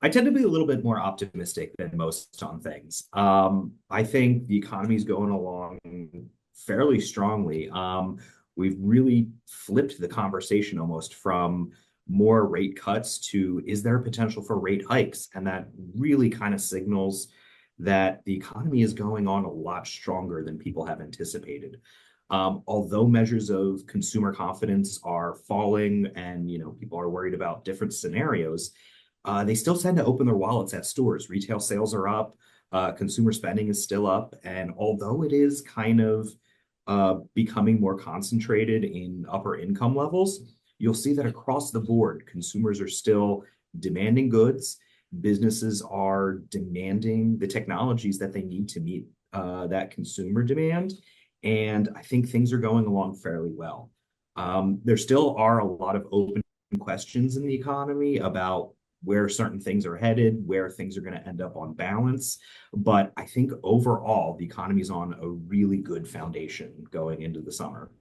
I tend to be a little bit more optimistic than most on things. I think the economy is going along fairly strongly. We've really flipped the conversation almost from more rate cuts to is there potential for rate hikes? And that really kind of signals that the economy is going on a lot stronger than people have anticipated. Although measures of consumer confidence are falling and people are worried about different scenarios, they still tend to open their wallets at stores. Retail sales are up, consumer spending is still up, and although it is kind of becoming more concentrated in upper income levels, you'll see that across the board, consumers are still demanding goods. Businesses are demanding the technologies that they need to meet that consumer demand. And I think things are going along fairly well. There still are a lot of open questions in the economy about where certain things are headed, where things are going to end up on balance. But I think overall, the economy is on a really good foundation going into the summer.